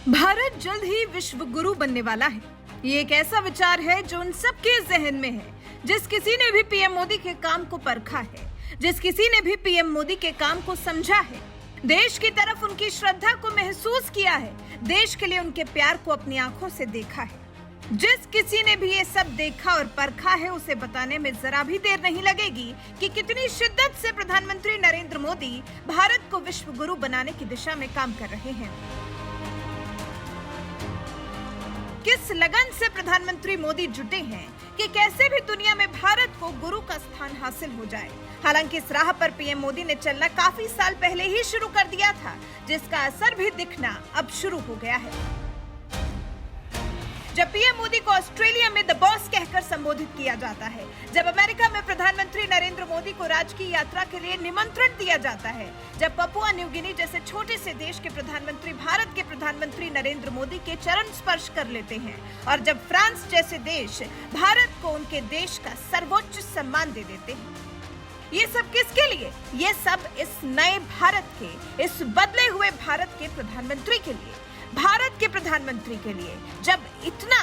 भारत जल्द ही विश्व गुरु बनने वाला है। ये एक ऐसा विचार है जो उन सबके जहन में है जिस किसी ने भी पीएम मोदी के काम को परखा है, जिस किसी ने भी पीएम मोदी के काम को समझा है, देश की तरफ उनकी श्रद्धा को महसूस किया है, देश के लिए उनके प्यार को अपनी आंखों से देखा है। जिस किसी ने भी ये सब देखा और परखा है, उसे बताने में जरा भी देर नहीं लगेगी कि कितनी शिद्दत से प्रधानमंत्री नरेंद्र मोदी भारत को विश्व गुरु बनाने की दिशा में काम कर रहे हैं। किस लगन से प्रधानमंत्री मोदी जुटे हैं कि कैसे भी दुनिया में भारत को गुरु का स्थान हासिल हो जाए। हालांकि इस राह पर पीएम मोदी ने चलना काफी साल पहले ही शुरू कर दिया था, जिसका असर भी दिखना अब शुरू हो गया है। जब पीएम मोदी को ऑस्ट्रेलिया में द बॉस कहकर संबोधित किया जाता है, जब अमेरिका में प्रधानमंत्री नरेंद्र मोदी को राजकीय यात्रा के लिए निमंत्रण दिया जाता है, जब पपुआ न्यू गिनी जैसे छोटे से देश के प्रधानमंत्री भारत के प्रधानमंत्री नरेंद्र मोदी के चरण स्पर्श कर लेते हैं, और जब फ्रांस जैसे देश भारत को उनके देश का सर्वोच्च सम्मान दे देते हैं, ये सब किसके लिए? ये सब इस नए भारत के, इस बदले हुए भारत के प्रधानमंत्री के लिए, भारत के प्रधानमंत्री के लिए। जब इतना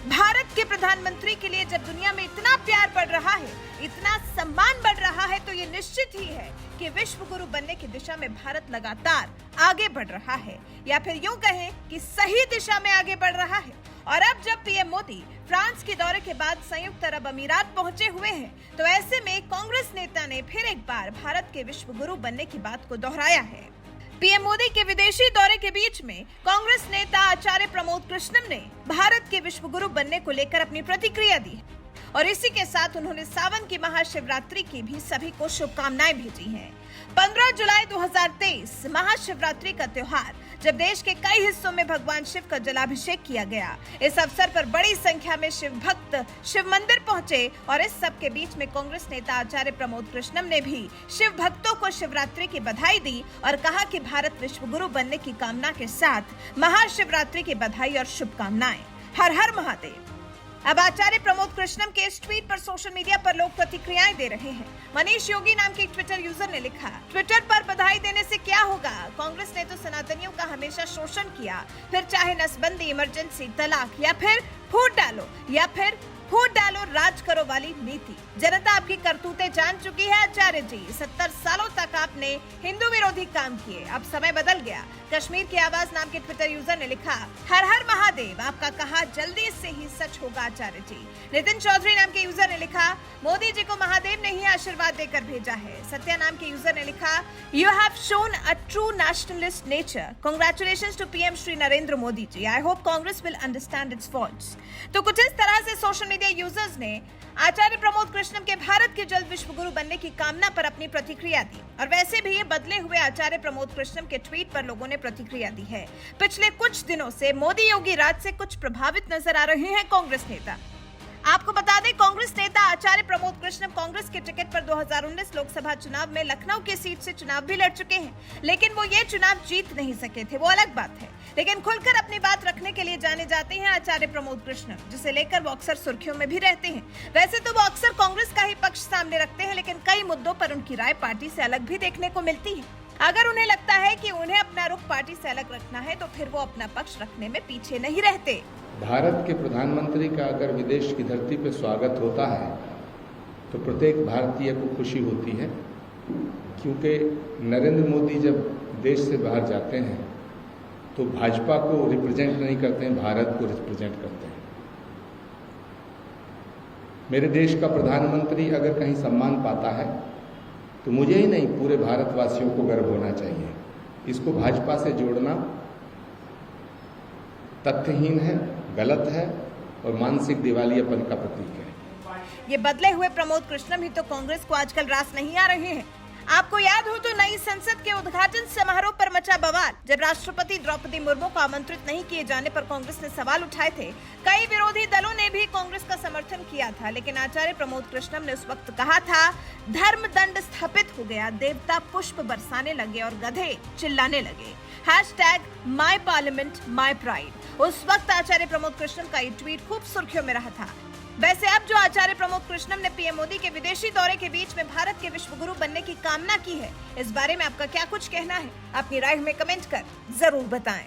भारत के प्रधानमंत्री के लिए जब दुनिया में इतना प्यार बढ़ रहा है, इतना सम्मान बढ़ रहा है, तो ये निश्चित ही है कि विश्व गुरु बनने की दिशा में भारत लगातार आगे बढ़ रहा है, या फिर यूं कहें कि सही दिशा में आगे बढ़ रहा है। और अब जब पीएम मोदी फ्रांस के दौरे के बाद संयुक्त अरब अमीरात पहुंचे हुए हैं, तो ऐसे में कांग्रेस नेता ने फिर एक बार भारत के विश्व गुरु बनने की बात को दोहराया है। पीएम मोदी के विदेशी दौरे के बीच में कांग्रेस नेता आचार्य प्रमोद कृष्णम ने भारत के विश्व गुरु बनने को लेकर अपनी प्रतिक्रिया दी है, और इसी के साथ उन्होंने सावन की महाशिवरात्रि की भी सभी को शुभकामनाएं भेजी हैं। 15 जुलाई 2023 महाशिवरात्रि का त्योहार, जब देश के कई हिस्सों में भगवान शिव का जलाभिषेक किया गया। इस अवसर पर बड़ी संख्या में शिव भक्त शिव मंदिर पहुंचे, और इस सब के बीच में कांग्रेस नेता आचार्य प्रमोद कृष्णम ने भी शिव भक्तों को शिवरात्रि की बधाई दी और कहा कि भारत विश्व गुरु बनने की कामना के साथ महाशिवरात्रि की बधाई और शुभकामनाएं। हर हर महादेव। अब आचार्य प्रमोद कृष्णम के इस ट्वीट पर सोशल मीडिया पर लोग प्रतिक्रियाएं दे रहे हैं। मनीष योगी नाम के एक ट्विटर यूजर ने लिखा, ट्विटर पर बधाई देने से क्या होगा? कांग्रेस ने तो सनातनियों का हमेशा शोषण किया, फिर चाहे नसबंदी, इमरजेंसी, तलाक, या फिर फूट डालो राज करो वाली नीति। जनता आपकी करतूतें जान चुकी है आचार्य जी। 70 सालों तक आपने हिंदू विरोधी काम किए, अब समय बदल गया। कश्मीर की आवाज नाम के ट्विटर यूजर ने लिखा, हर हर महादेव, आपका कहा जल्दी से ही सच होगा आचार्य जी। नितिन चौधरी नाम के यूजर ने लिखा, मोदी जी को महादेव ने ही आशीर्वाद देकर भेजा है। सत्या नाम के यूजर ने लिखा, you have shown a true nationalist nature, congratulations to PM Shri Narendra Modi ji. I hope Congress will understand its faults. तो कुछ इस तरह से सोशल मीडिया यूजर्स ने आचार्य प्रमोद कृष्णम के भारत के जल्द विश्व गुरु बनने की कामना पर अपनी प्रतिक्रिया दी। और वैसे भी ये बदले हुए आचार्य प्रमोद कृष्णम के ट्वीट पर लोगों ने प्रतिक्रिया दी है। पिछले कुछ दिनों से मोदी योगी राज से कुछ प्रभावित नजर आ रहे हैं कांग्रेस नेता। आपको बता दें, कांग्रेस नेता आचार्य प्रमोद कृष्णम कांग्रेस के टिकट पर 2019 लोकसभा चुनाव में लखनऊ की सीट से चुनाव भी लड़ चुके हैं, लेकिन वो ये चुनाव जीत नहीं सके थे, वो अलग बात है। लेकिन खुलकर अपनी बात रखने के लिए जाने जाते हैं आचार्य प्रमोद कृष्णम, जिसे लेकर वो अक्सर सुर्खियों में भी रहते हैं। वैसे तो वो अक्सर कांग्रेस का ही पक्ष सामने रखते हैं, लेकिन कई मुद्दों पर उनकी राय पार्टी से अलग भी देखने को मिलती है। अगर उन्हें लगता है कि उन्हें अपना रुख पार्टी से अलग रखना है, तो फिर वो अपना पक्ष रखने में पीछे नहीं रहते। भारत के प्रधानमंत्री का अगर विदेश की धरती पर स्वागत होता है, तो प्रत्येक भारतीय को खुशी होती है, क्योंकि नरेंद्र मोदी जब देश से बाहर जाते हैं तो भाजपा को रिप्रेजेंट नहीं करते हैं, भारत को रिप्रेजेंट करते हैं। मेरे देश का प्रधानमंत्री अगर कहीं सम्मान पाता है, तो मुझे ही नहीं, पूरे भारतवासियों को गर्व होना चाहिए। इसको भाजपा से जोड़ना तथ्यहीन है, गलत है और मानसिक दिवालियापन का प्रतीक है। ये बदले हुए प्रमोद कृष्णम ही तो कांग्रेस को आजकल रास नहीं आ रहे हैं। आपको याद हो तो नई संसद के उद्घाटन समारोह पर मचा बवाल, जब राष्ट्रपति द्रौपदी मुर्मू को आमंत्रित नहीं किए जाने पर कांग्रेस ने सवाल उठाए थे। कई विरोधी दलों ने भी कांग्रेस का समर्थन किया था, लेकिन आचार्य प्रमोद कृष्णम ने उस वक्त कहा था, धर्म दंड स्थापित हो गया, देवता पुष्प बरसाने लगे और गधे चिल्लाने लगे। #माई पार्लियामेंट माई प्राइड। उस वक्त आचार्य प्रमोद कृष्णम का ये ट्वीट खूब सुर्खियों में रहा था। वैसे अब जो आचार्य प्रमोद कृष्णम ने पीएम मोदी के विदेशी दौरे के बीच में भारत के विश्व गुरु बनने की कामना की है, इस बारे में आपका क्या कुछ कहना है? अपनी राय हमें कमेंट कर जरूर बताएं।